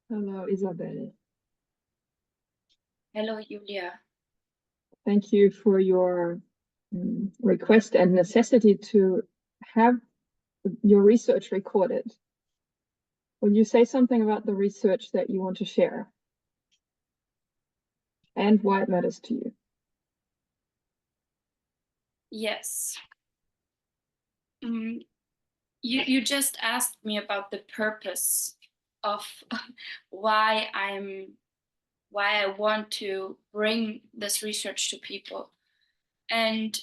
Hello, Isabel. Hello, Julia. Thank you for your request and necessity to have your research recorded. Will you say something about the research that you want to share and why it matters to you? Yes. You just asked me about the purpose of why I want to bring this research to people. And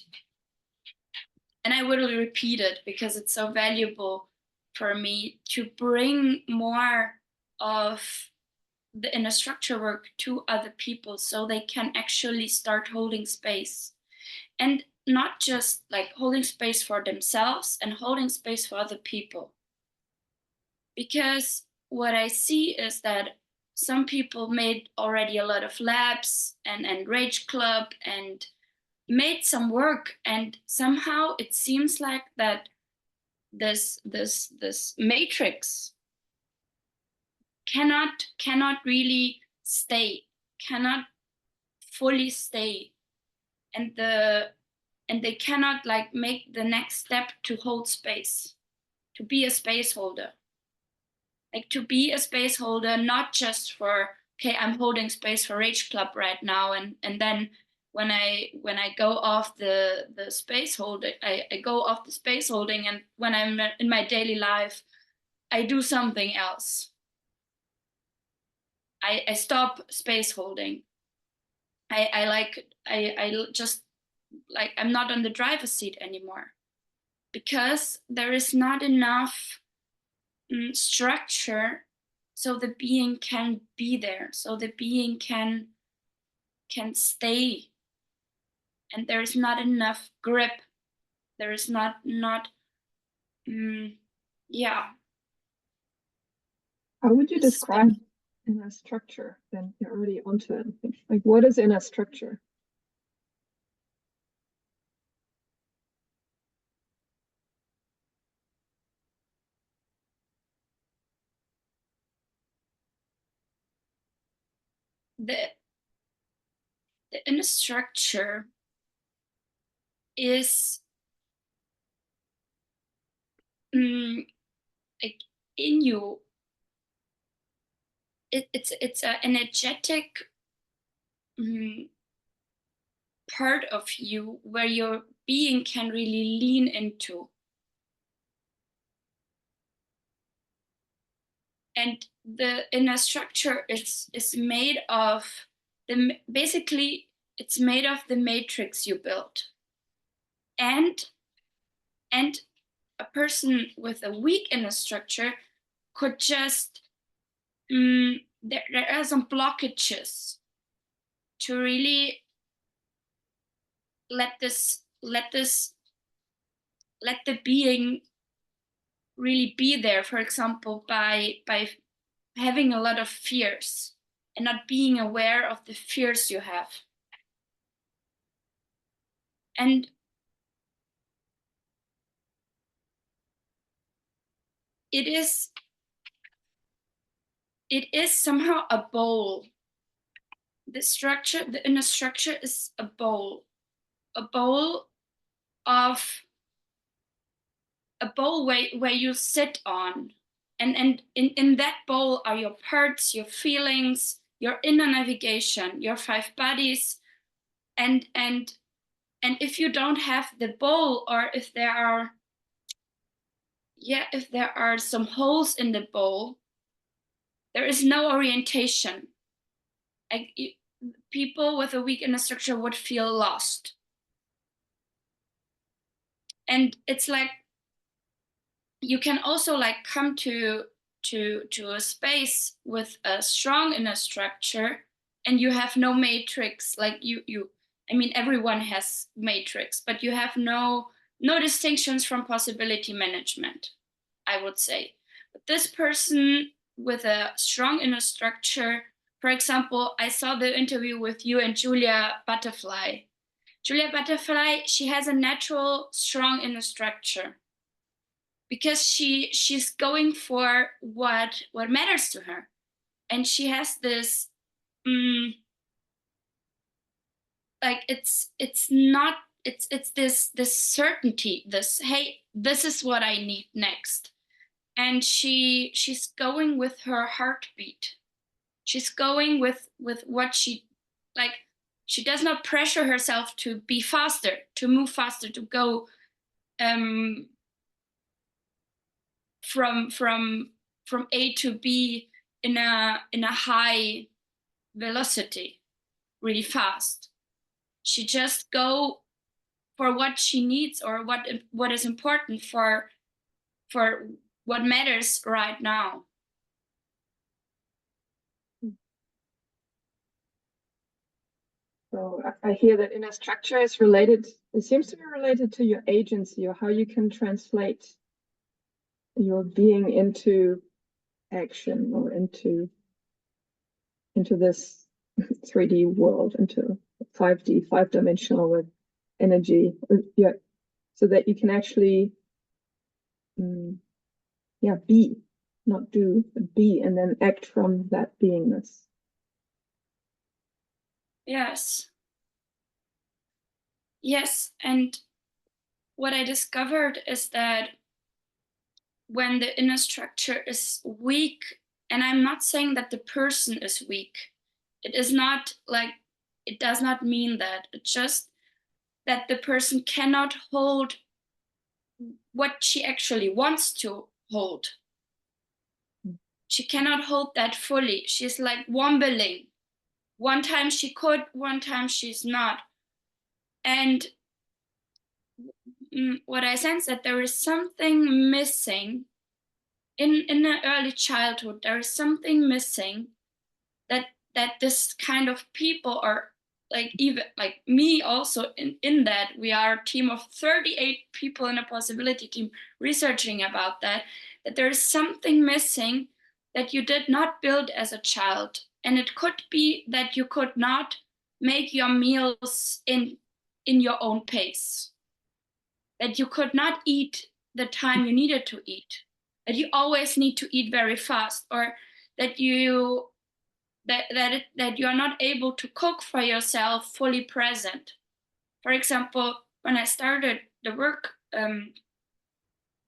I will repeat it because it's so valuable for me to bring more of the inner structure work to other people so they can actually start holding space. And not just like holding space for themselves and holding space for other people. Because what I see is that some people made already a lot of labs and Rage Club and made some work, and somehow it seems like that this matrix cannot really stay, cannot fully stay, and they cannot like make the next step to hold space, to be a space holder, like to be a space holder, not just for, okay, I'm holding space for Rage Club right now, and then when I go off the space holding, I go off the space holding, and when I'm in my daily life, I do something else. I stop space holding. I just like, I'm not on the driver's seat anymore because there is not enough structure so the being can be there, so the being can stay, and there is not enough grip, there is not yeah. How would you This is describe inner structure? Then you're already onto it. Like, what is inner structure? the the inner structure is like in you. It's an energetic part of you where your being can really lean into. And the inner structure is made of basically it's made of the matrix you built. And a person with a weak inner structure could just there are some blockages to really let the being really be there, for example, by having a lot of fears and not being aware of the fears you have. And it is somehow a bowl. The inner structure is a bowl of a bowl where you sit on, and in that bowl are your parts, your feelings, your inner navigation, your five bodies. And if you don't have the bowl, or if there are, if there are some holes in the bowl, there is no orientation. Like, people with a weak inner structure would feel lost. And it's like, you can also like come to a space with a strong inner structure, and you have no matrix. Like, I mean, everyone has matrix, but you have no distinctions from possibility management, I would say. But this person with a strong inner structure, for example, I saw the interview with you and Julia Butterfly. Julia Butterfly, she has a natural strong inner structure because she's going for what matters to her. and she has this like it's this certainty, this, hey, this is what I need next. And she's going with her heartbeat. She's going with what she like. She does not pressure herself to be faster, to move faster, to go from A to B in a high velocity, really fast. She just go for what she needs, or what is important for what matters right now. So I hear that inner structure is related, it seems to be related to your agency, or how you can translate your being into action, or into this 3D world, into 5D, 5-dimensional with energy. Yeah, so that you can actually be, not do, but be, and then act from that beingness. Yes. And what I discovered is that when the inner structure is weak, and I'm not saying that the person is weak, it is not like, it does not mean that, it's just that the person cannot hold what she actually wants to hold. She cannot hold that fully. She's like wobbling. One time she could, one time she's not. And what I sense, that there is something missing in the early childhood. There is something missing that this kind of people are, like, even like me also in that we are a team of 38 people in a possibility team researching about that there is something missing that you did not build as a child. And it could be that you could not make your meals in your own pace, that you could not eat the time you needed to eat, that you always need to eat very fast, or that you are not able to cook for yourself fully present. For example, when I started the work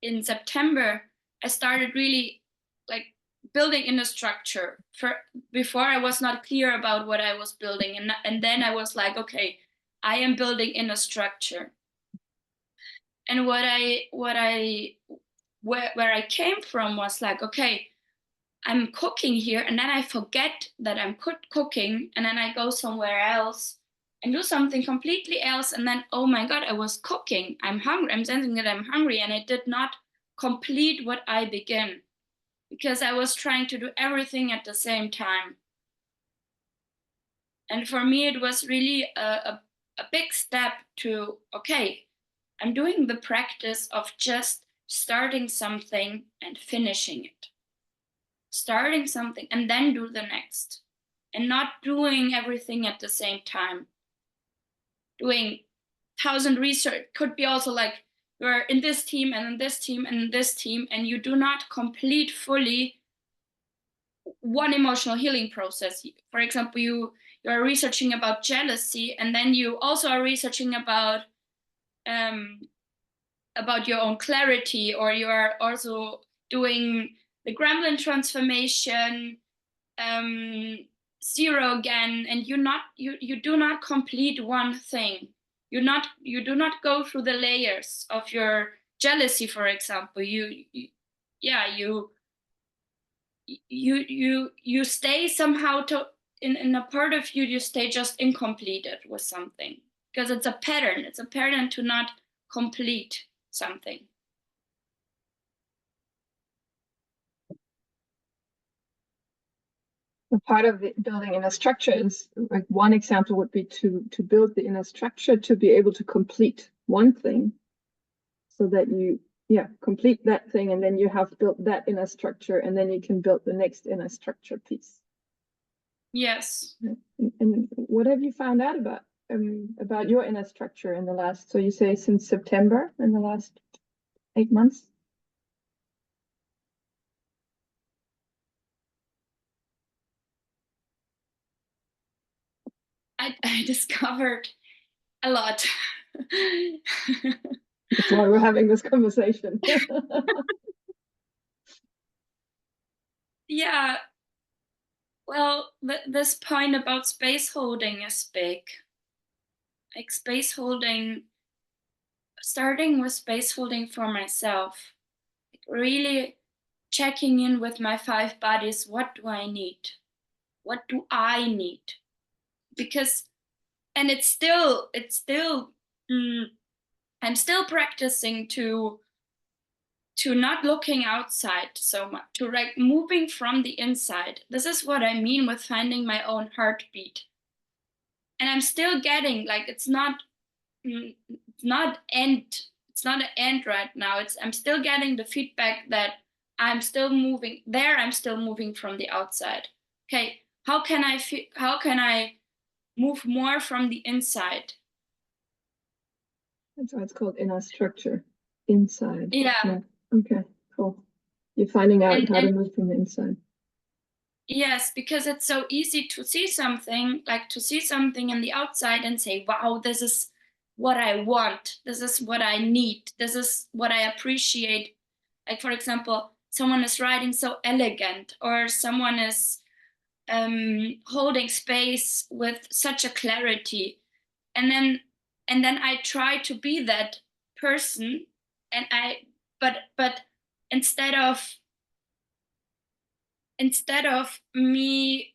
in September, I started really like building in a structure. Before, I was not clear about what I was building, and then I was like, okay, I am building in a structure. And where I came from was like, okay, I'm cooking here, and then I forget that I'm cooking, and then I go somewhere else and do something completely else, and then, oh my God, I was cooking. I'm hungry. I'm sensing that I'm hungry, and I did not complete what I began, because I was trying to do everything at the same time. And for me, it was really a big step to, okay, I'm doing the practice of just starting something and finishing it. Starting something and then do the next, and not doing everything at the same time. Doing 1,000 research could be also like, you're in this team and in this team and in this team, and you do not complete fully one emotional healing process. For example, you're researching about jealousy, and then you also are researching about your own clarity, or you are also doing the gremlin transformation, zero again, and you do not complete one thing. You do not go through the layers of your jealousy, for example. You stay somehow in a part of you stay just incompleted with something, because it's a pattern to not complete something. Part of the building inner structure is, like, one example would be to build the inner structure to be able to complete one thing, so that you complete that thing, and then you have built that inner structure, and then you can build the next inner structure piece. Yes. And what have you found out about your inner structure in the last, so you say since September, in the last 8 months? I discovered a lot. That's why we're having this conversation. Yeah, well, this point about space holding is big. Like space holding, starting with space holding for myself, like really checking in with my 5 bodies. What do I need? What do I need? Because, and mm, I'm still practicing to not looking outside so much, to like moving from the inside. This is what I mean with finding my own heartbeat. And I'm still getting like it's not end. It's not an end right now. I'm still getting the feedback that I'm still moving there. I'm still moving from the outside. Okay, how can I move more from the inside? That's why it's called inner structure, inside. Yeah. Okay, cool. You're finding out how to And move from the inside. yes, because it's so easy to see something, like to see something in the outside and say, wow, this is what I want. This is what I need. This is what I appreciate. Like, for example, someone is writing so elegant, or someone is holding space with such a clarity. And then I try to be that person. And but instead of me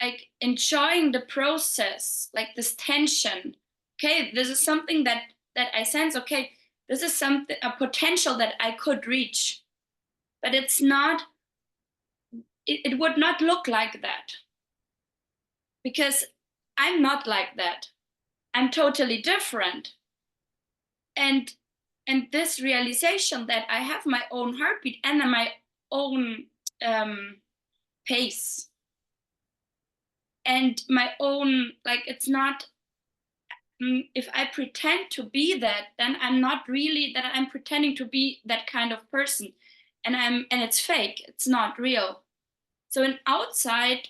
like enjoying the process, like this tension, okay, this is something that I sense, okay, this is something, a potential that I could reach, but it's not, it would not look like that, because I'm not like that. I'm totally different. and and this realization that I have my own heartbeat and my own pace and my own, like, it's not, if I pretend to be that, then I'm not really that. I'm pretending to be that kind of person, and it's fake. It's not real. So in outside,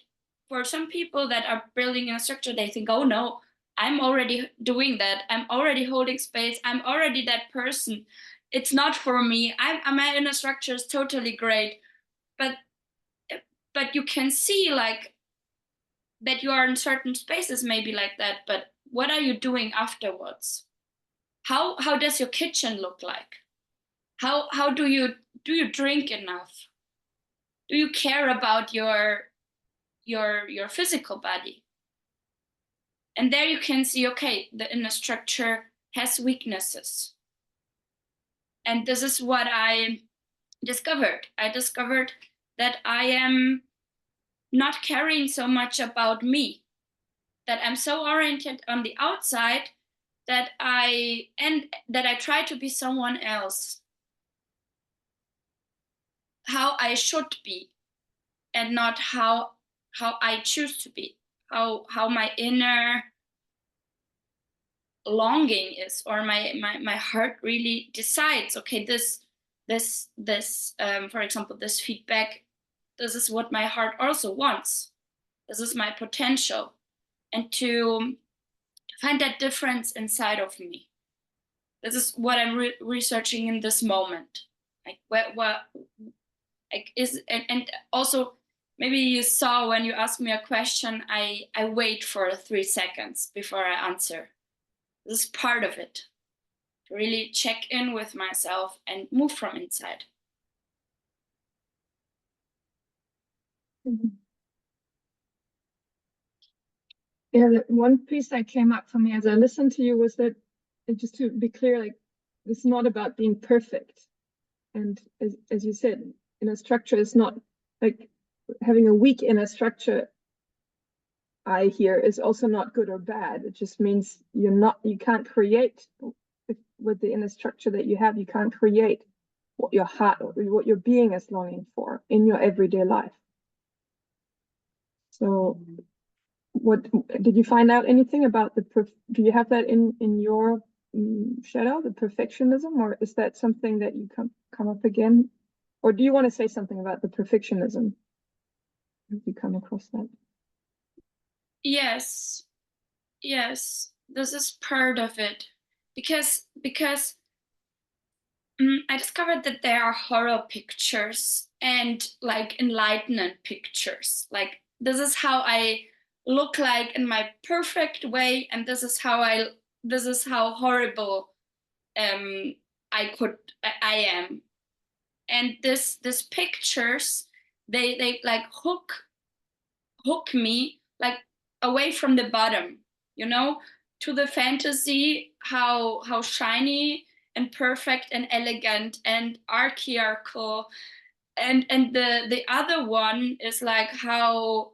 for some people that are building a structure, they think, oh no, I'm already doing that. I'm already holding space. I'm already that person. It's not for me. My inner structure is totally great, but you can see like that you are in certain spaces maybe like that, but what are you doing afterwards? How does your kitchen look like? How do you drink enough? Do you care about your physical body? And there you can see, okay, the inner structure has weaknesses. And this is what I discovered. I discovered that I am not caring so much about me, that I'm so oriented on the outside that I try to be someone else, how I should be, and not how I choose to be, how my inner longing is, or my heart really decides, okay, this for example, this feedback, this is what my heart also wants, this is my potential. And to find that difference inside of me, this is what I'm researching in this moment. Like what like is, and also maybe you saw when you asked me a question, I wait for 3 seconds before I answer. This is part of it, to really check in with myself and move from inside. Mhm. Yeah, the one piece that came up for me as I listened to you was that, just to be clear, like, it's not about being perfect. And as you said, inner structure is not like having a weak inner structure, I hear, is also not good or bad. It just means you can't create with the inner structure that you have, you can't create what your heart or what your being is longing for in your everyday life. So what did you find out anything about do you have that in your shadow, the perfectionism, or is that something that you come up again, or do you want to say something about the perfectionism? Have you come across that? Yes, yes, this is part of it. Because I discovered that there are horror pictures and like enlightenment pictures. Like this is how I look like in my perfect way, and this is how horrible um I am. And this pictures, they like hook me like away from the bottom, you know, to the fantasy, how shiny and perfect and elegant and archaeal, and the other one is like how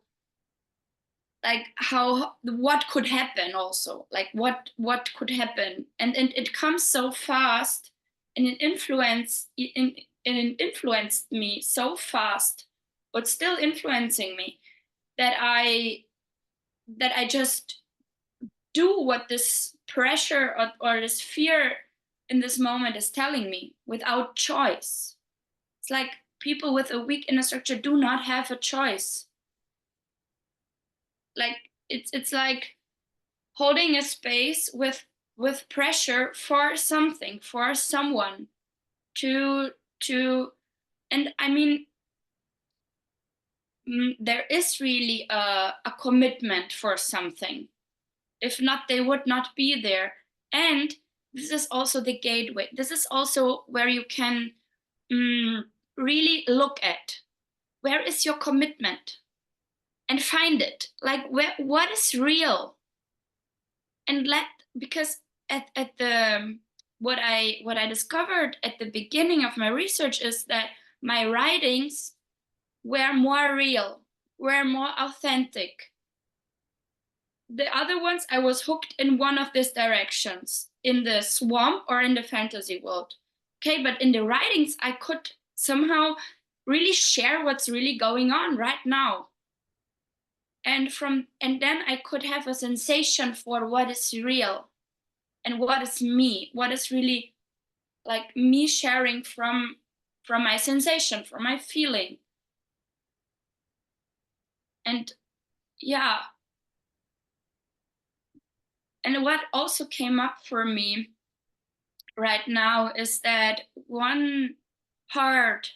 what could happen, also like what could happen, and it comes so fast, and it influenced me so fast, but still influencing me, that I just do what this pressure, or this fear in this moment is telling me, without choice. It's like people with a weak inner structure do not have a choice. Like it's like holding a space with pressure for something, for someone, to to and I mean, there is really a commitment for something. If not, they would not be there. And this is also the gateway. This is also where you can mm, really look at, where is your commitment, and find it. Like what is real, and let because at the what I discovered at the beginning of my research is that my writings were more real, were more authentic. The other ones, I was hooked in one of these directions, in the swamp or in the fantasy world. Okay, but in the writings, I could somehow really share what's really going on right now. And then I could have a sensation for what is real and what is me, what is really like me sharing from my sensation, from my feeling. And yeah, and what also came up for me right now is that one part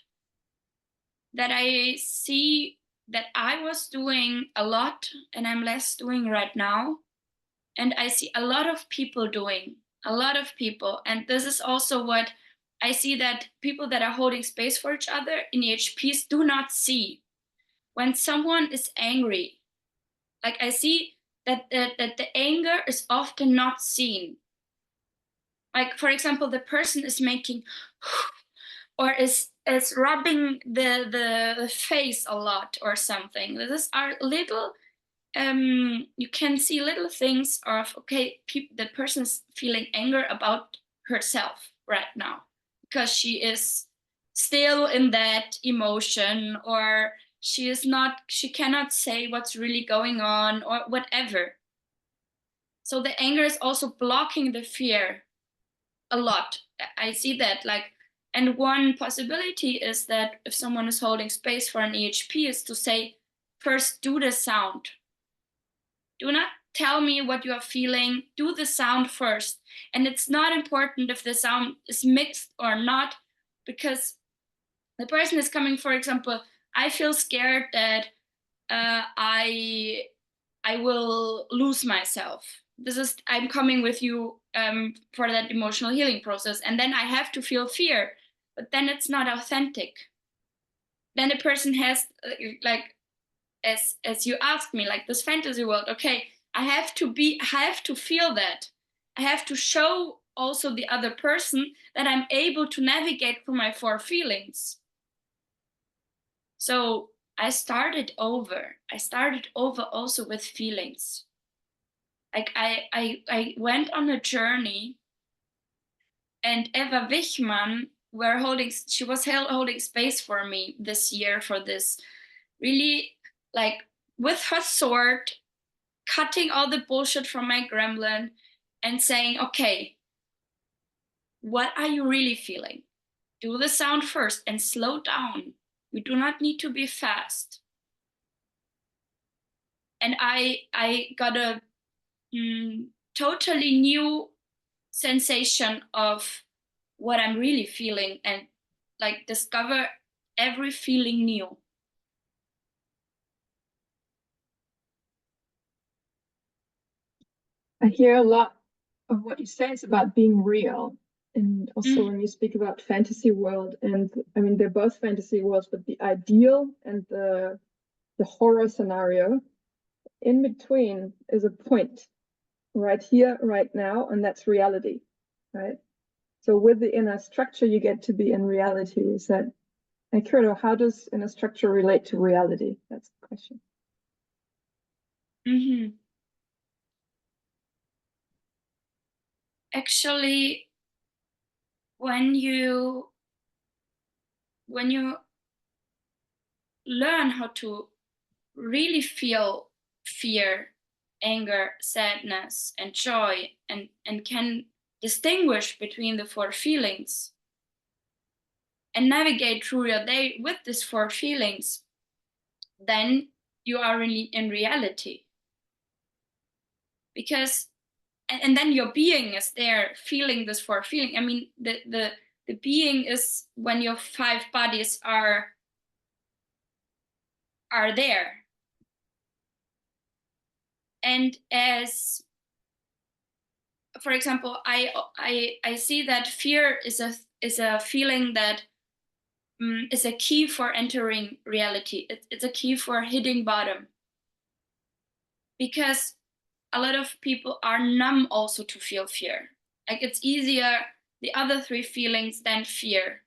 that I see that I was doing a lot and I'm less doing right now. And I see a lot of people doing, a lot of people. And this is also what I see, that people that are holding space for each other in EHPs do not see. When someone is angry, like I see that the anger is often not seen. Like, for example, the person is making or is rubbing the face a lot or something. These are little you can see little things of, okay, the person's feeling anger about herself right now because she is still in that emotion, or she cannot say what's really going on or whatever. So the anger is also blocking the fear a lot. I see that, like, and one possibility is that if someone is holding space for an EHP is to say, first do the sound. Do not tell me what you are feeling. Do the sound first. And it's not important if the sound is mixed or not, because the person is coming, for example, I feel scared that I will lose myself. This is, I'm coming with you for that emotional healing process. And then I have to feel fear, but then it's not authentic. Then the person has like, as you asked me, like this fantasy world, okay, I have to feel that. I have to show also the other person that I'm able to navigate through my four feelings. So I started over. I started over also with feelings. Like I went on a journey, and Eva Wichmann she was holding space for me this year for this really, like, with her sword, cutting all the bullshit from my gremlin and saying, okay, what are you really feeling? Do the sound first and slow down. You do not need to be fast. And I got a totally new sensation of what I'm really feeling, and like discover every feeling new. I hear a lot of what you say is about being real. And also Mm. when you speak about fantasy world, and I mean, they're both fantasy worlds, but the ideal and the horror scenario in between is a point right here, right now, and that's reality, right? So with the inner structure, you get to be in reality. Is that accurate, or how does inner structure relate to reality? That's the question. Mm-hmm. Actually, when you learn how to really feel fear, anger, sadness, and joy, and can distinguish between the four feelings and navigate through your day with these four feelings, then you are really in reality. Because and then your being is there feeling this four feeling. I mean, the being is when your five bodies are there. And as for example, I see that fear is a feeling that is a key for entering reality. It's a key for hitting bottom, because a lot of people are numb also to feel fear. Like it's easier the other three feelings than fear,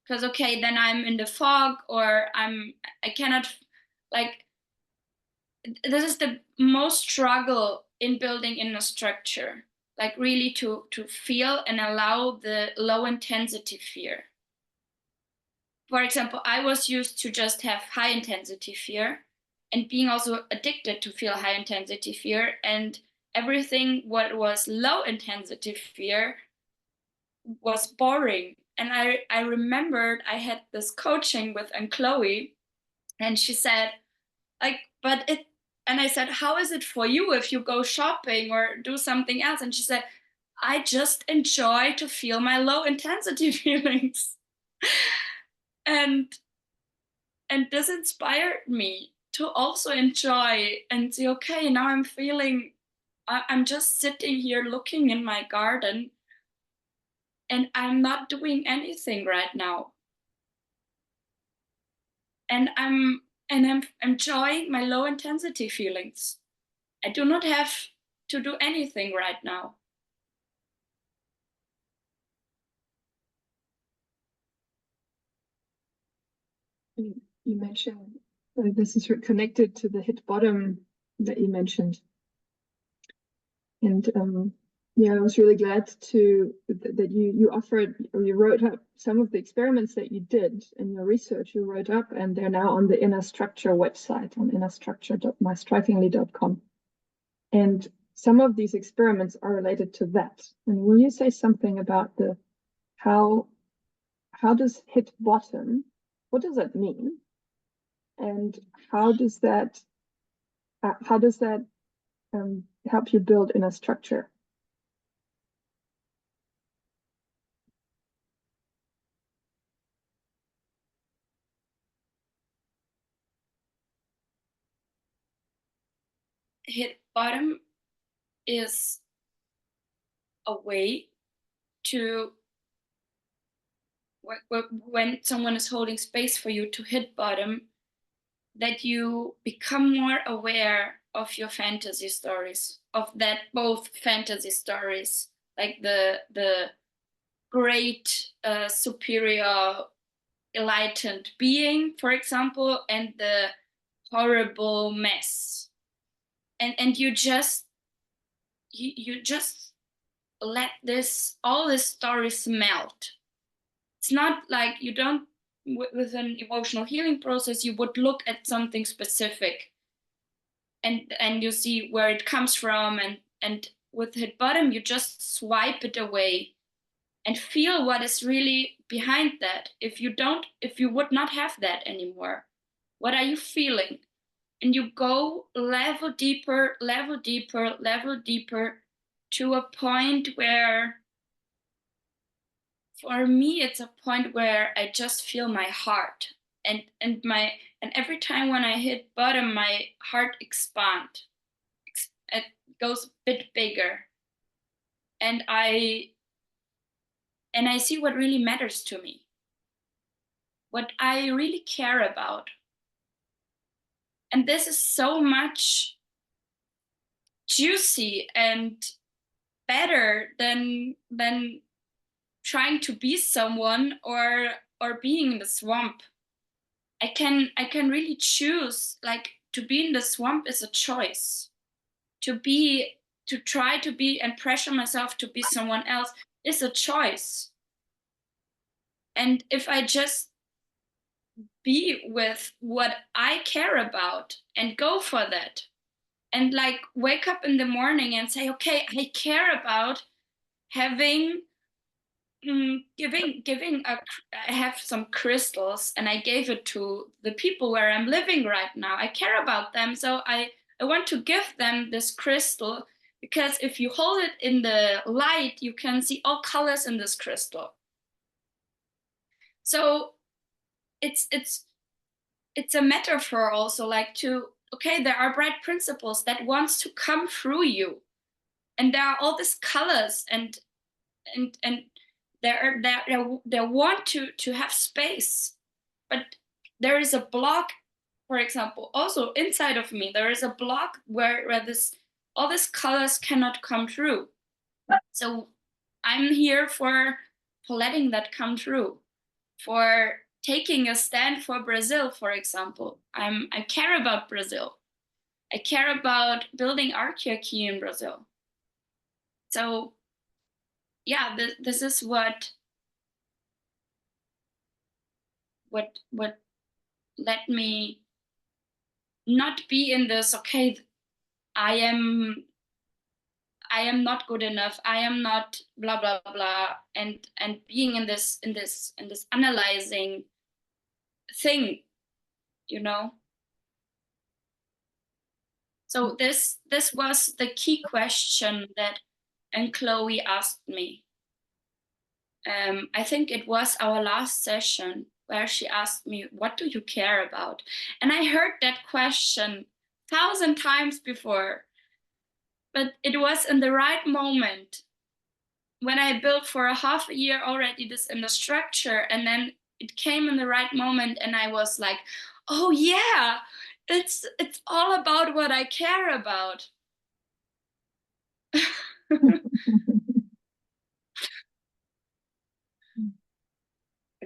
because okay, then I'm in the fog, or I cannot, like, this is the most struggle in building inner structure, like really to feel and allow the low intensity fear. For example, I was used to just have high intensity fear, and being also addicted to feel high intensity fear, and everything what was low intensity fear was boring. And I remembered I had this coaching with Aunt Chloe, and she said, like, but it, and I said, how is it for you if you go shopping or do something else? And she said, I just enjoy to feel my low intensity feelings. and and this inspired me to also enjoy and say, okay, now I'm feeling, I'm just sitting here looking in my garden, and I'm not doing anything right now, and I'm enjoying my low intensity feelings. I do not have to do anything right now. You mentioned this is connected to the hit bottom that you mentioned. And yeah, I was really glad that you offered, or you wrote up some of the experiments that you did in your research. You wrote up, and they're now on the Inner Structure website, on innerstructure.mystrikingly.com. And some of these experiments are related to that. And will you say something about how does hit bottom, what does that mean? And how does that help you build inner structure? Hit bottom is a way to, when someone is holding space for you to hit bottom, that you become more aware of your fantasy stories, of that both fantasy stories, like the great superior enlightened being, for example, and the horrible mess. And you just let this all these stories melt. It's not like you don't, with an emotional healing process, you would look at something specific, and you see where it comes from, and with hit bottom you just swipe it away and feel what is really behind that. If you would not have that anymore, what are you feeling? and you go level deeper, level deeper, level deeper, to a point where, for me, it's a point where I just feel my heart, and every time when I hit bottom, my heart expands. It goes a bit bigger, and I see what really matters to me, what I really care about. And this is so much juicy and better than trying to be someone, or being in the swamp. I can really choose, like, to be in the swamp is a choice. To try to be and pressure myself to be someone else is a choice. And if I just be with what I care about and go for that, and like wake up in the morning and say, okay, I care about having I have some crystals, and I gave it to the people where I'm living right now. I care about them, so I want to give them this crystal, because if you hold it in the light, you can see all colors in this crystal. So it's a metaphor also, like, to, okay, there are bright principles that wants to come through you, and there are all these colors, and they want to have space, but there is a block. For example, also inside of me, there is a block where this all these colors cannot come through. So I'm here for letting that come through, for taking a stand for Brazil, for example. I care about Brazil. I care about building archaeology in Brazil. So yeah, this is what let me not be in this, okay, I am not good enough, I am not blah blah blah, and being in this analyzing thing, you know. So this was the key question that and Chloe asked me. I think it was our last session where she asked me, what do you care about? And I heard that question 1,000 times before, but it was in the right moment when I built for a half a year already this in the structure, and then it came in the right moment, and I was like, oh yeah, it's all about what I care about.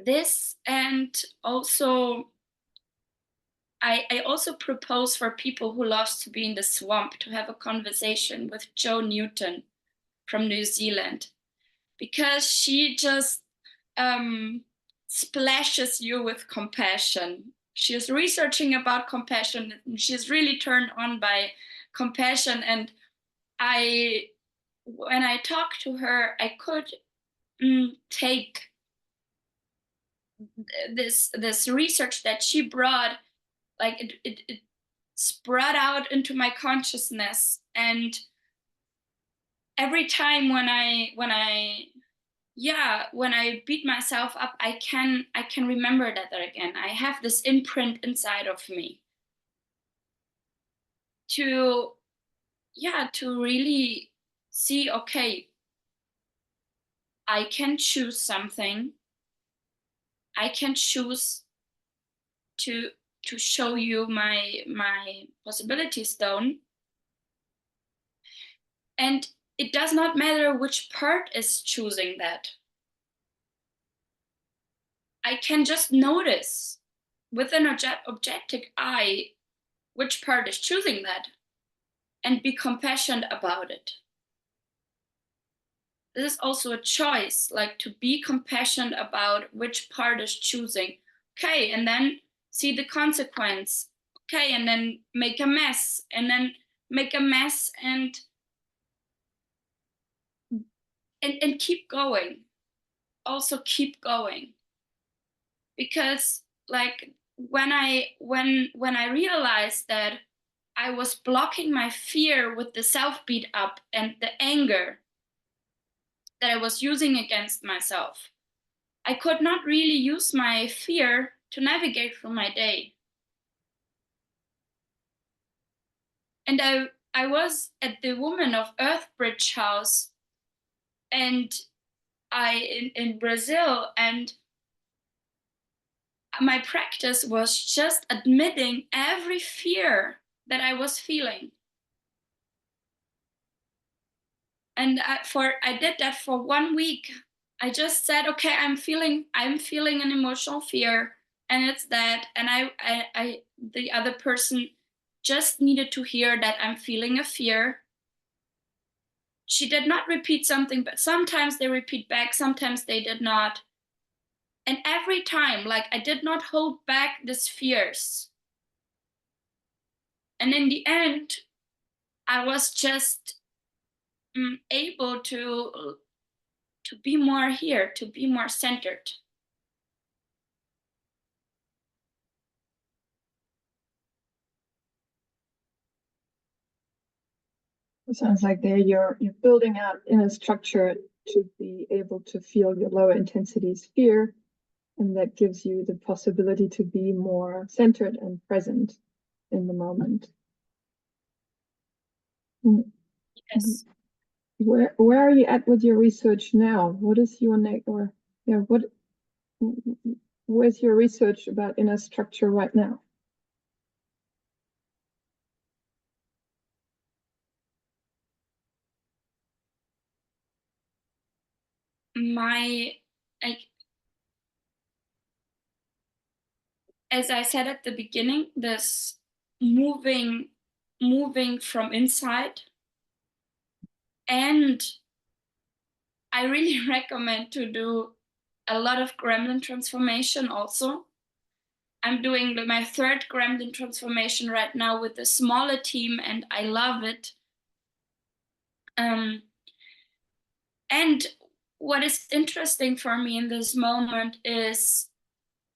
This, and also I also propose for people who loves to be in the swamp to have a conversation with Jo Newton from New Zealand, because she just splashes you with compassion. She is researching about compassion, and she's really turned on by compassion. And when I talked to her, I could take this research that she brought, like it spread out into my consciousness. And every time when I beat myself up, I can remember that again. I have this imprint inside of me to really see, okay, I can choose something. I can choose to show you my possibility stone. And it does not matter which part is choosing that. I can just notice with an objective eye which part is choosing that, and be compassionate about it. This is also a choice, like to be compassionate about which part is choosing. Okay, and then see the consequence. Okay, and then make a mess, and then make a mess, and keep going. Also keep going. Because like when I realized that I was blocking my fear with the self beat up and the anger that I was using against myself, I could not really use my fear to navigate through my day. And I was at the Woman of Earth Bridge house, and in Brazil, and my practice was just admitting every fear that I was feeling. And I did that for 1 week. I just said, okay, I'm feeling an emotional fear, and it's that, and I the other person just needed to hear that I'm feeling a fear. She did not repeat something, but sometimes they repeat back, sometimes they did not. And every time, like, I did not hold back these fears. And in the end, I was just able to be more here, to be more centered. It sounds like there you're building out inner structure to be able to feel your lower intensity sphere, and that gives you the possibility to be more centered and present in the moment. Yes. Where are you at with your research now? What is your where's your research about inner structure right now? My, like, as I said at the beginning, this moving from inside. And I really recommend to do a lot of gremlin transformation also. I'm doing my third gremlin transformation right now with a smaller team, and I love it. And what is interesting for me in this moment is,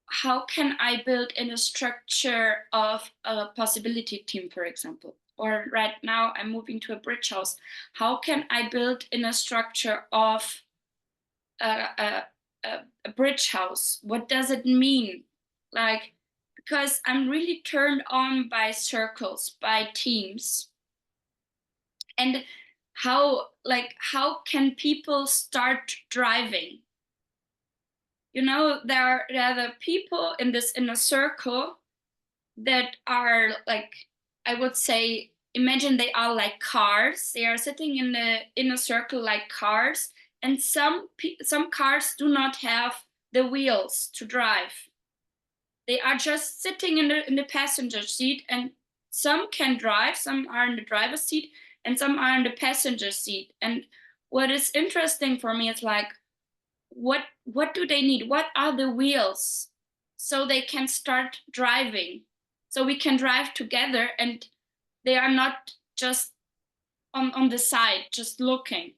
how can I build in a structure of a possibility team, for example? Or right now I'm moving to a bridge house. How can I build in a structure of a bridge house? What does it mean? Like, because I'm really turned on by circles, by teams. And how can people start driving? There are the people in a circle that are, like, I would say, imagine they are like cars. They are sitting in a circle like cars, and some cars do not have the wheels to drive. They are just sitting in the passenger seat, and some can drive, some are in the driver's seat, and some are in the passenger seat. And what is interesting for me is, like, what do they need? What are the wheels so they can start driving? So we can drive together, and they are not just on the side, just looking.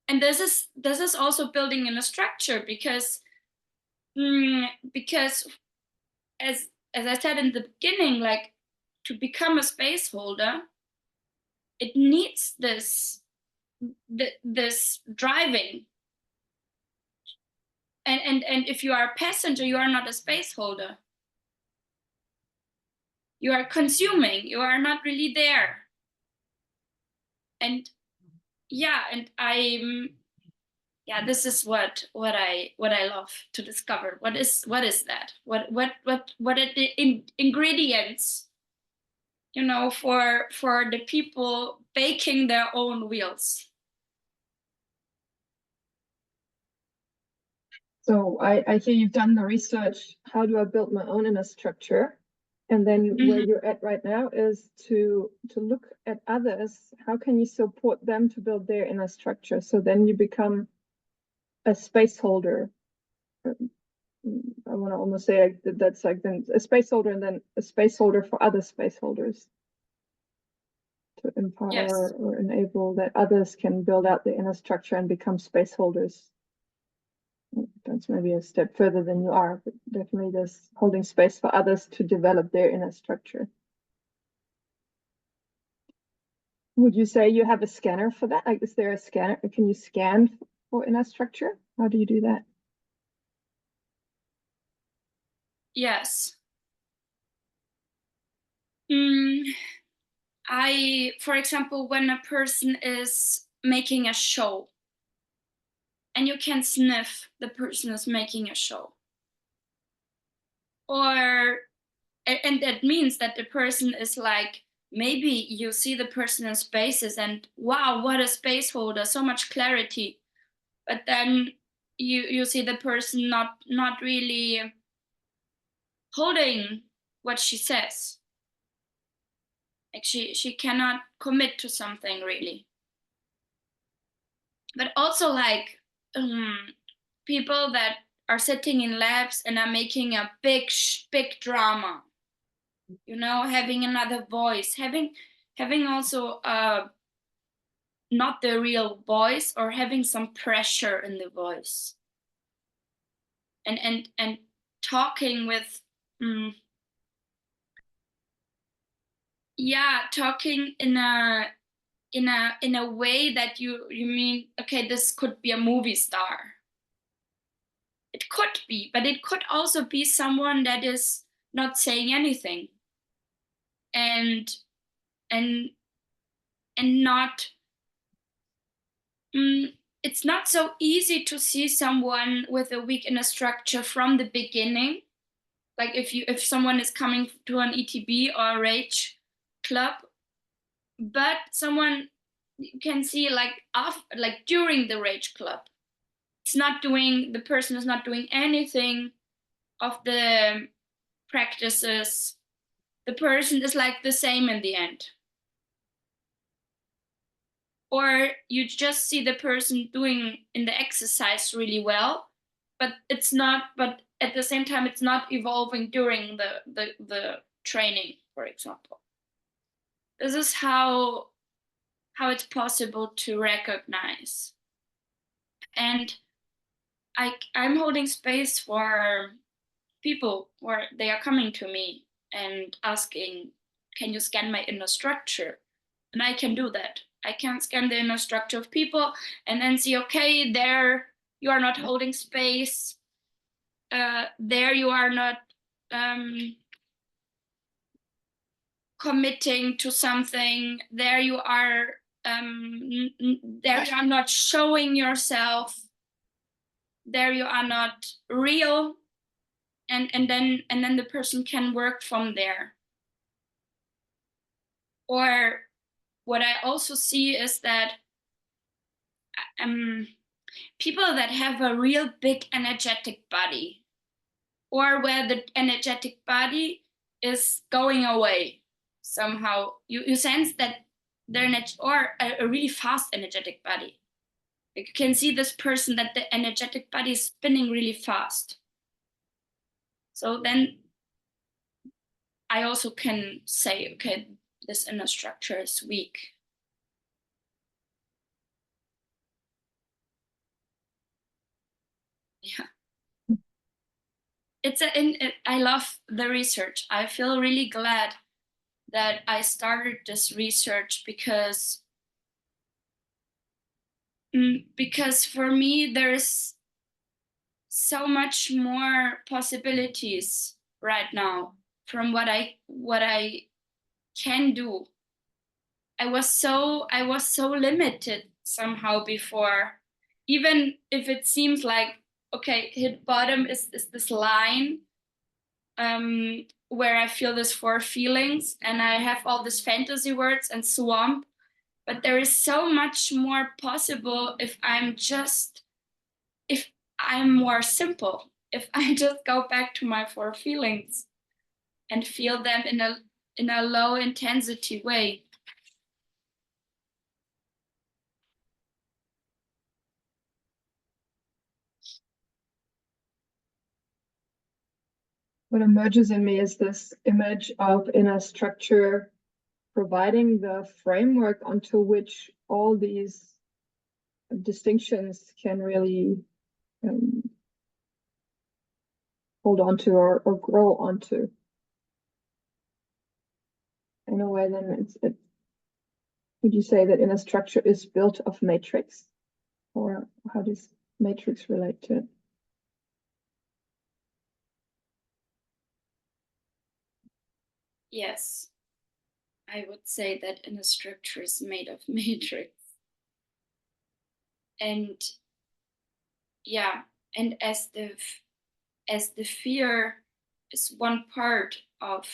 And this is also building in a structure, because because as I said in the beginning, like, to become a space holder, it needs this driving. And if you are a passenger, you are not a space holder. You are consuming, you are not really there. And yeah, and this is what I love to discover. What is that? What are the ingredients, for the people baking their own wheels? So I hear you've done the research. How do I build my own inner structure? And then where you're at right now is to look at others. How can you support them to build their inner structure? So then you become a space holder. I want to almost say, like, that's like then a space holder, and then a space holder for other space holders, to empower Yes. or enable that others can build out the inner structure and become space holders. That's maybe a step further than you are, but definitely there's holding space for others to develop their inner structure. Would you say you have a scanner for that? Like, is there a scanner? Can you scan for inner structure? How do you do that? Yes. For example, when a person is making a show, and you can sniff the person is making a show. And that means that the person is like, maybe you see the person in spaces and wow, what a space holder, so much clarity. But then you see the person not really holding what she says. Like she cannot commit to something really. But also like people that are sitting in labs and are making a big drama, you know, having another voice, having also not the real voice, or having some pressure in the voice, and talking with talking in a way that you mean, okay, this could be a movie star. It could be, but it could also be someone that is not saying anything, and not it's not so easy to see someone with a weak inner structure from the beginning. Like if someone is coming to an ETB or a rage club, but someone you can see like during the rage club, the person is not doing anything of the practices. The person is like the same in the end. Or you just see the person doing in the exercise really well, but at the same time it's not evolving during the training, for example. This is how it's possible to recognize. And I'm holding space for people where they are coming to me and asking, can you scan my inner structure? And I can do that. I can scan the inner structure of people and then see, okay, there you are not holding space. There you are not committing to something. There you are not showing yourself. There you are not real. And then the person can work from there. Or what I also see is that people that have a real big energetic body, or where the energetic body is going away somehow, you sense that or a really fast energetic body. You can see this person that the energetic body is spinning really fast. So then I also can say, okay, this inner structure is weak. Yeah. I love the research. I feel really glad that I started this research because for me there's so much more possibilities right now from what I can do. I was so limited somehow before, even if it seems like, okay, hit bottom is this line where I feel these 4 feelings and I have all these fantasy words and swamp, but there is so much more possible if I'm more simple, if I just go back to my 4 feelings and feel them in a low intensity way. What emerges in me is this image of inner structure providing the framework onto which all these distinctions can really hold on to or grow onto. In a way, then would you say that inner structure is built of matrix, or how does matrix relate to it? Yes, I would say that inner structure is made of matrix. And yeah, and as the fear is one part of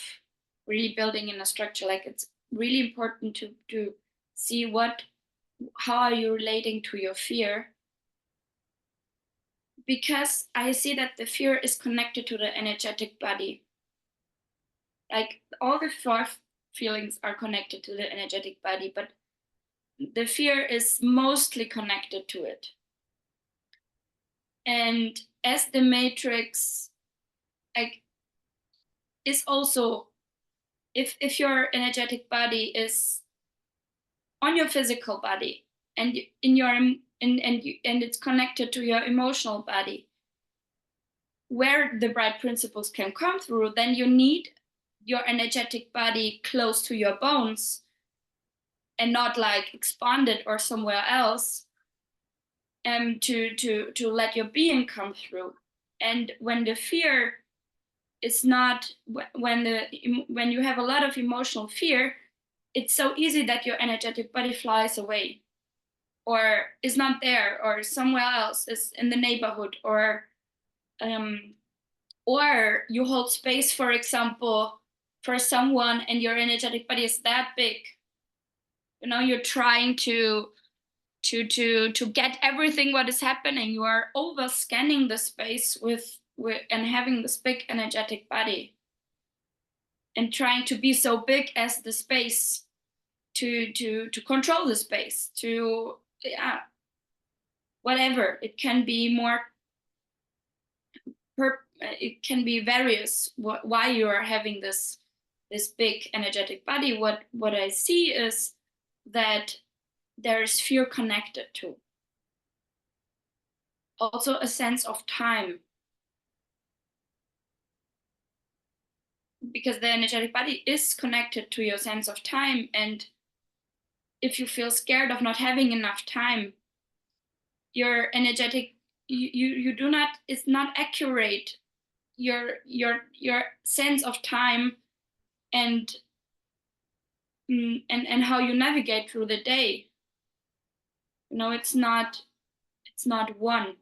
really building in a structure, like it's really important to see how are you relating to your fear, because I see that the fear is connected to the energetic body. Like all the four feelings are connected to the energetic body, but the fear is mostly connected to it. And as the matrix, like, is also, if your energetic body is on your physical body and in your and it's connected to your emotional body, where the bright principles can come through, then you need your energetic body close to your bones and not like expanded or somewhere else, to let your being come through. And when the fear is not, when you have a lot of emotional fear, it's so easy that your energetic body flies away or is not there or somewhere else, is in the neighborhood, um, or you hold space, for example, for someone and your energetic body is that big. You know, you're trying to get everything what is happening. You are over scanning the space with and having this big energetic body and trying to be so big as the space to control the space, to, yeah, whatever. It can be more it can be various why you are having this big energetic body. What I see is that there is fear connected to, also a sense of time, because the energetic body is connected to your sense of time. And if you feel scared of not having enough time, your energetic, you do not, it's not accurate, your sense of time and and how you navigate through the day. You know, it's not one.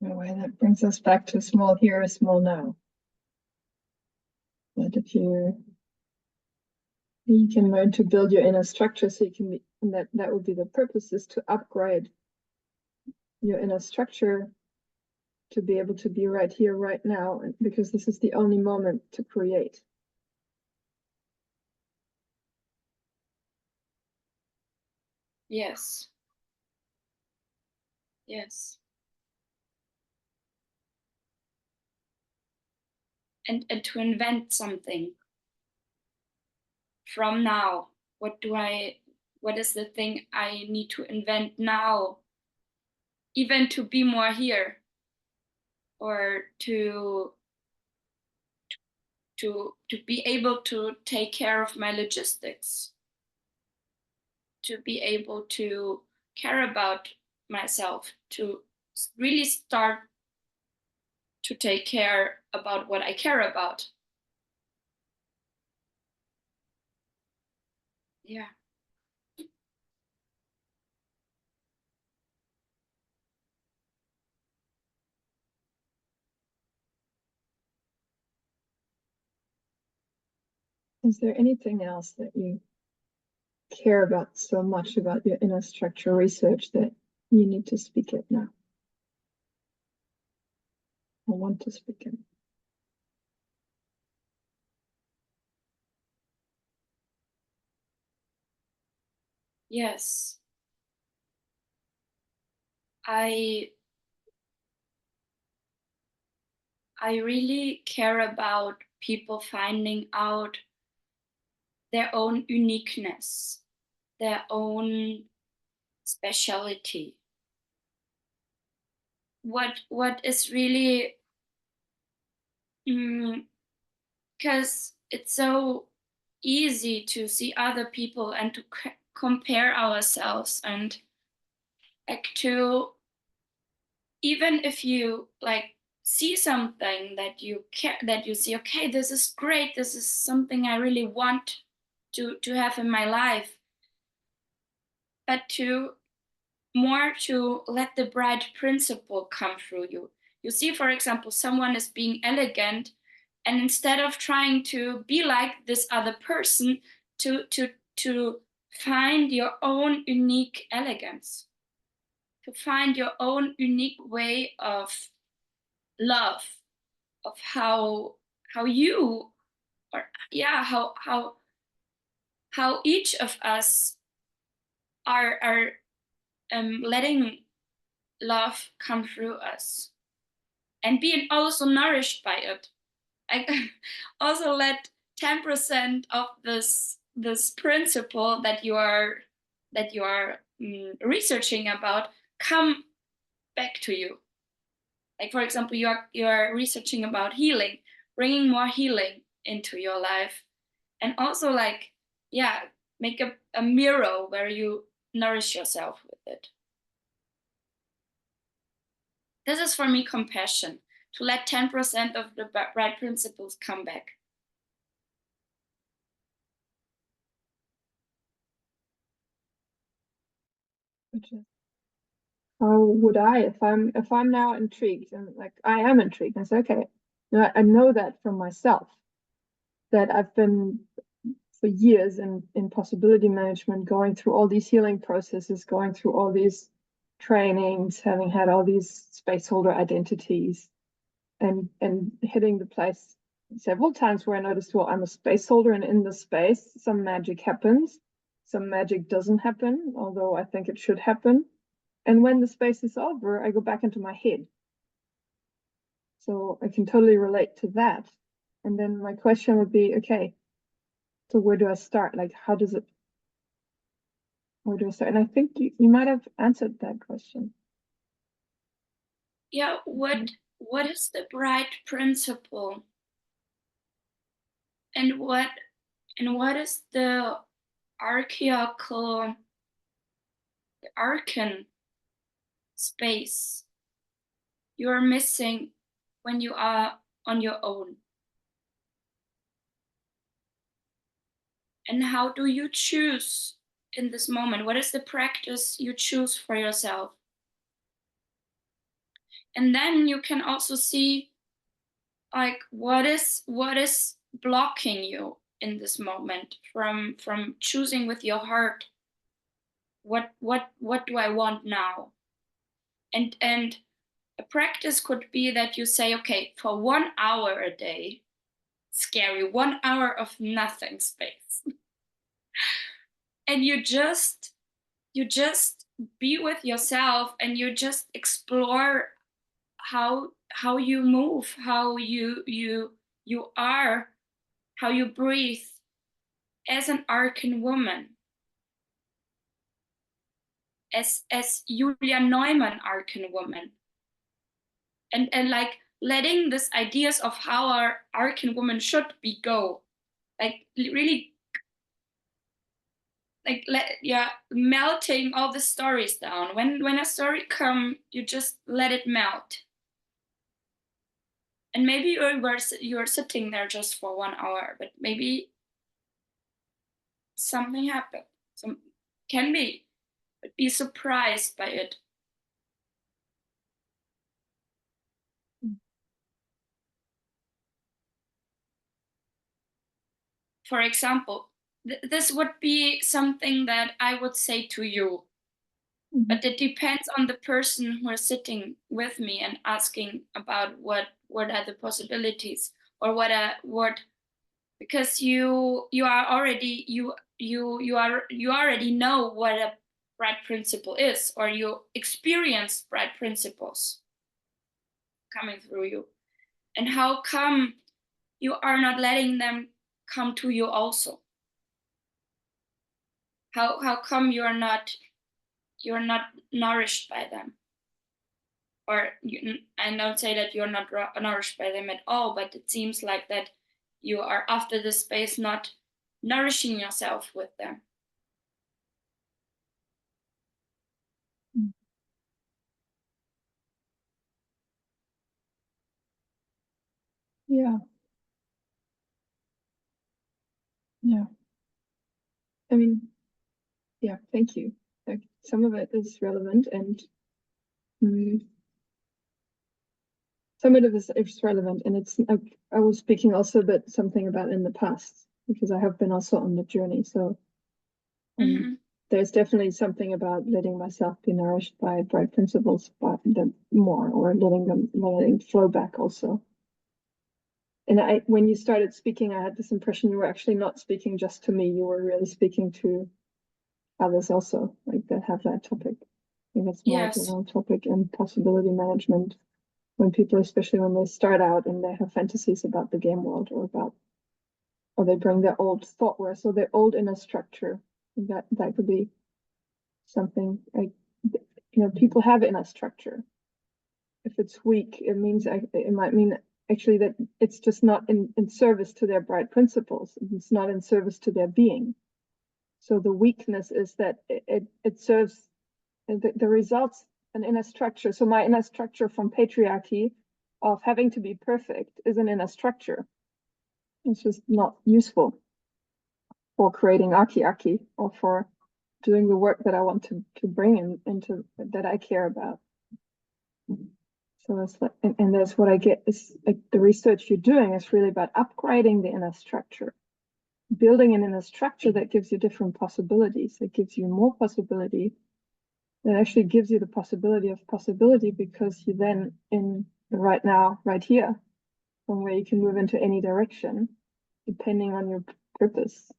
In a way, that brings us back to small here, small now. That if you can learn to build your inner structure, so you can be, and that would be the purpose, is to upgrade your inner structure to be able to be right here, right now, because this is the only moment to create. Yes. Yes. And to invent something from now. What is the thing I need to invent now, even to be more here, or to be able to take care of my logistics, to be able to care about myself, to really start to take care about what I care about. Yeah. Is there anything else that you care about so much about your inner structure research that you need to speak it now, or want to speak it? Yes. I really care about people finding out their own uniqueness, their own speciality. What is really, because it's so easy to see other people and to compare ourselves, and like to, even if you like see something that you care, that you see, okay, this is great, this is something I really want to have in my life, but to more to let the bright principle come through you. You see, for example, someone is being elegant, and instead of trying to be like this other person, to find your own unique elegance, to find your own unique way of love, of how you, or yeah, how each of us are letting love come through us, and being also nourished by it. I also let 10% of this principle that you are researching about come back to you. Like, for example, you are researching about healing, bringing more healing into your life, and also like, yeah, make a mirror where you nourish yourself with it. This is for me compassion, to let 10% of the bright principles come back. How would I, if I'm now intrigued, and like I am intrigued, and say, okay, I know that from myself, that I've been for years in possibility management, going through all these healing processes, going through all these trainings, having had all these space holder identities, and hitting the place several times where I noticed, well, I'm a space holder, and in the space some magic happens, some magic doesn't happen, although I think it should happen. And when the space is over, I go back into my head. So I can totally relate to that. And then my question would be, okay, so where do I start? Like, where do I start? And I think you might have answered that question. Yeah, what is the bright principle? And what is the archean space you are missing when you are on your own? And how do you choose in this moment? What is the practice you choose for yourself? And then you can also see, like, what is blocking you in this moment from choosing with your heart, what do I want now? And a practice could be that you say, okay, for 1 hour a day, scary, 1 hour of nothing space, and you just be with yourself, and you just explore how you move, how you are, how you breathe as an arcan woman, as Julia Neumann arcan woman, and like letting this ideas of how our arcan woman should be go, like really, like melting all the stories down. When a story come, you just let it melt. And maybe you're sitting there just for 1 hour, but maybe something happened. Some can be, but be surprised by it. For example, this would be something that I would say to you, but it depends on the person who is sitting with me and asking about what are the possibilities, or what, because you are already you already know what a bright principle is, or you experience bright principles coming through you, and how come you are not letting them come to you also? How come you're not nourished by them? Or I don't say that you're not nourished by them at all, but it seems like that you are after the space not nourishing yourself with them. Yeah. Yeah. I mean, yeah, thank you. Like, some of it is relevant, and some of it is relevant, and it's like I was speaking also about something about in the past, because I have been also on the journey. So there's definitely something about letting myself be nourished by bright principles, but the more, or letting flow back also. And when you started speaking, I had this impression you were actually not speaking just to me. You were really speaking to others also, like that have that topic. I think it's more Yes. a general topic, and possibility management. When people, especially when they start out and they have fantasies about the game world, or they bring their old thoughtware, so their old inner structure, that could be something like, people have inner structure. If it's weak, it might mean actually that it's just not in service to their bright principles. It's not in service to their being. So the weakness is that it serves the results an inner structure. So my inner structure from patriarchy of having to be perfect is an inner structure. It's just not useful for creating archiarchy, or for doing the work that I want to bring into that I care about. So that's like, and that's what I get is like the research you're doing is really about upgrading the inner structure, building an inner structure that gives you different possibilities, that gives you more possibility, that actually gives you the possibility of possibility, because you then in the right now, right here, from where you can move into any direction, depending on your purpose.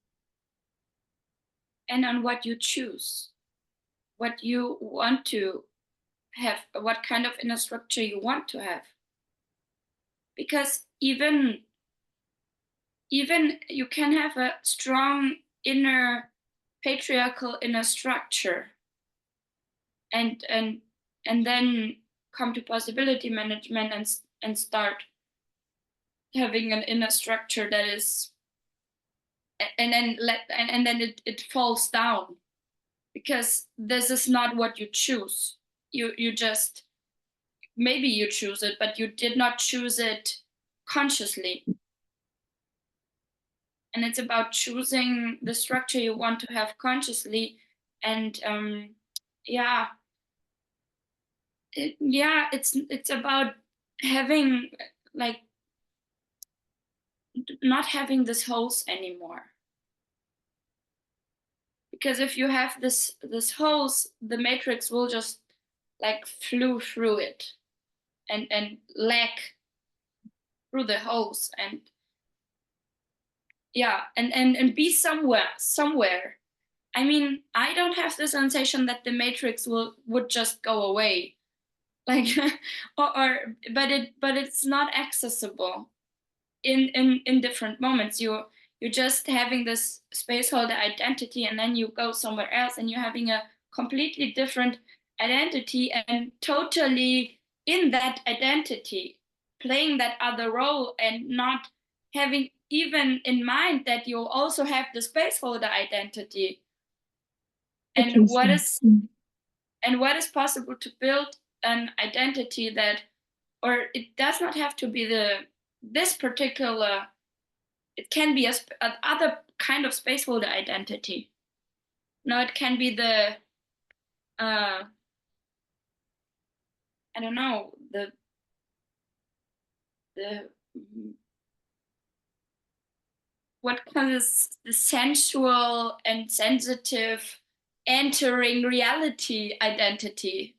And on what you choose, what you want to have, what kind of inner structure you want to have. Because even you can have a strong inner patriarchal inner structure, and then come to possibility management and start having an inner structure that is, and then it falls down, because this is not what you choose. You just, maybe you choose it, but you did not choose it consciously. And it's about choosing the structure you want to have consciously. And it's about having, like, not having this holes anymore. Because if you have this holes, the matrix will just like flew through it, and lag through the holes, and and be somewhere. I mean, I don't have the sensation that the matrix would just go away, like, but it's not accessible in different moments. You're just having this space holder identity, and then you go somewhere else and you're having a completely different identity, and totally in that identity playing that other role, and not having even in mind that you also have the space holder identity. And what is possible to build an identity that, or it does not have to be this particular, it can be a other kind of space holder identity. No, it can be the I don't know, the what is the sensual and sensitive entering reality identity.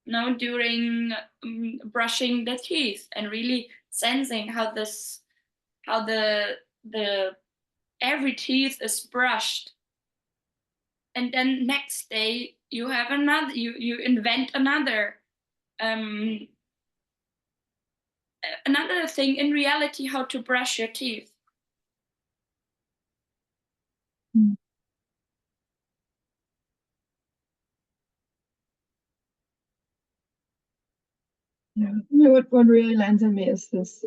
No, during brushing the teeth, and really sensing how the every teeth is brushed, and then next day you have another, you invent another thing in reality, how to brush your teeth. Yeah, what really lands on me is this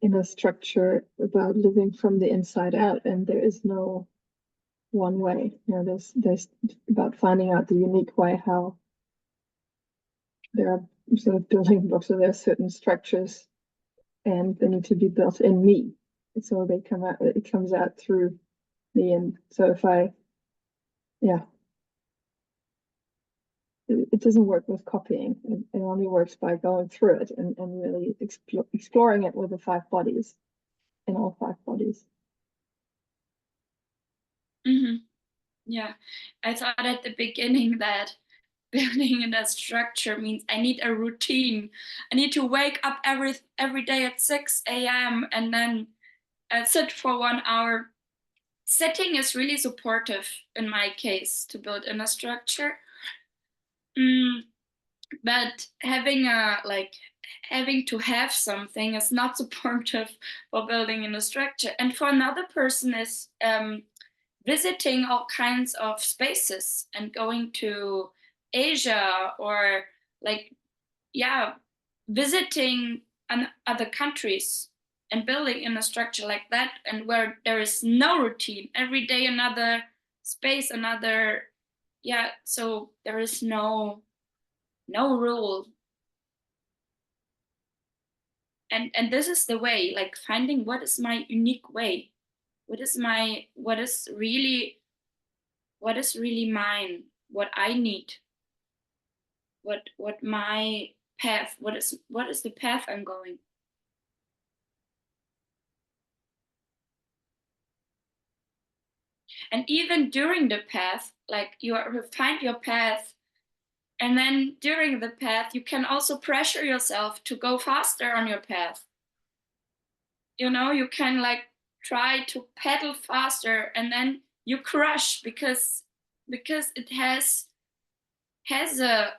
inner structure about living from the inside out, and there is no one way. There's about finding out the unique way how there are sort of building blocks, so there are certain structures, and they need to be built in me. So they come out. It comes out through me, and so if I, yeah, it doesn't work with copying. It only works by going through it and really exploring it with the 5 bodies, in all 5 bodies. Yeah, I thought at the beginning that building in a structure means I need a routine. I need to wake up every day at 6 a.m. and then sit for 1 hour. Sitting is really supportive in my case to build in a structure. But having to have something is not supportive for building in a structure. And for another person is visiting all kinds of spaces and going to Asia or like, yeah, visiting other countries and building in a structure like that, and where there is no routine, every day another space, another, yeah, so there is no rule. And this is the way, like finding what is my unique way, what is really mine, what I need, what my path, what is the path I'm going. And even during the path, like you find your path, and then during the path you can also pressure yourself to go faster on your path. You can like try to pedal faster, and then you crush because it has a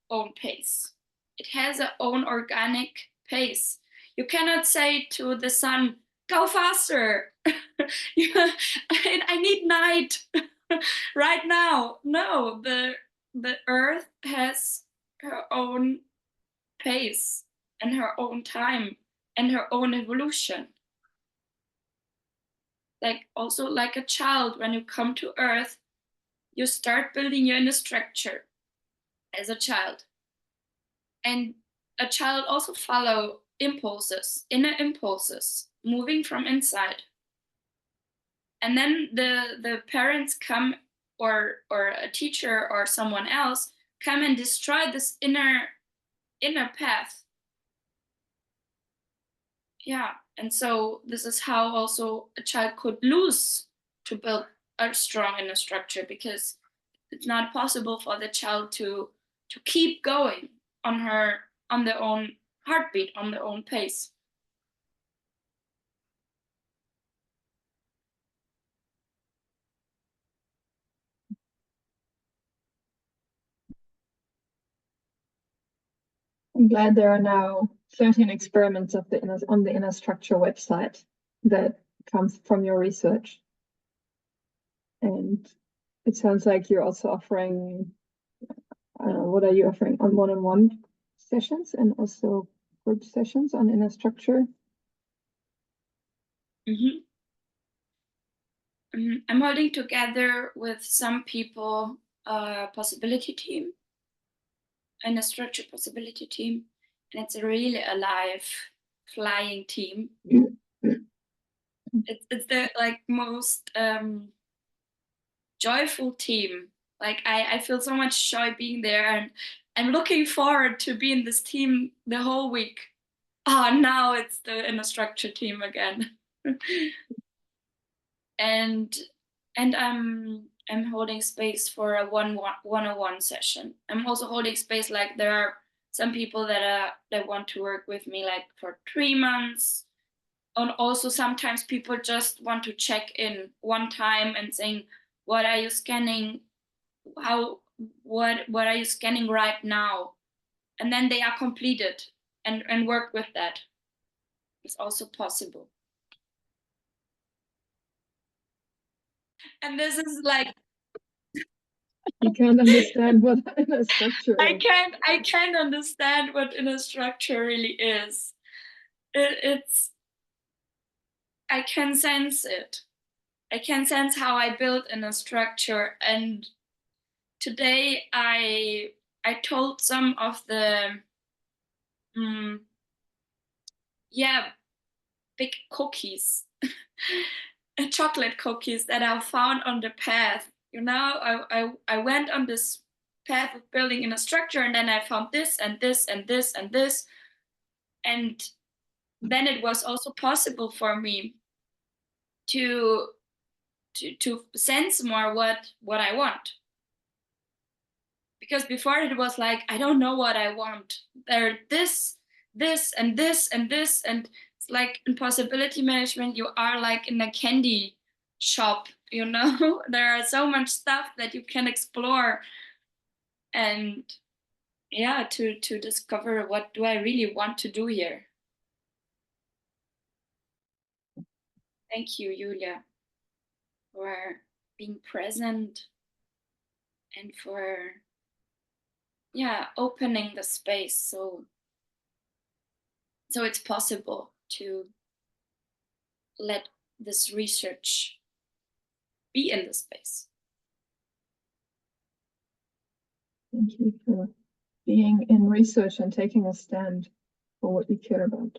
own pace. It has a own organic pace. You cannot say to the sun, go faster. I need night right now. No, the earth has her own pace and her own time and her own evolution. Like also like a child, when you come to earth, you start building your inner structure as a child. And a child also follow impulses, inner impulses, moving from inside. And then the parents come, or a teacher or someone else come and destroy this inner path. Yeah, and so this is how also a child could lose to build a strong inner structure, because it's not possible for the child to keep going on their own heartbeat, on their own pace. I'm glad there are now 13 experiments on the inner structure website that comes from your research. And it sounds like you're also offering, what are you offering, on one-on-one sessions and also group sessions on inner structure? I'm holding together with some people a possibility team, and a structure possibility team, and it's a really alive, flying team. It's the like most joyful team. Like I feel so much joy being there, and I'm looking forward to be in this team the whole week. Now it's the inner structure team again. and and I'm holding space for a one-on-one session. I'm also holding space, like there are some people that want to work with me like for 3 months. And also sometimes people just want to check in one time and saying, what are you scanning, what are you scanning right now, and then they are completed and work with that. It's also possible. And this is like You can't understand what inner structure is. I can't understand what inner structure really is. It's I can sense it. I can sense how I build inner structure. And today I told some of the yeah, big cookies, chocolate cookies that I found on the path. You know, I went on this path of building in a structure, and then I found this and this and this and this. And then it was also possible for me to sense more what I want. Because before it was like, I don't know what I want. There this and this and this, and it's like in possibility management, you are like in a candy shop, you know. There are so much stuff that you can explore, and yeah, to discover what do I really want to do here. Thank you, Julia, for being present and for opening the space so it's possible to let this research be in the space. Thank you for being in research and taking a stand for what you care about.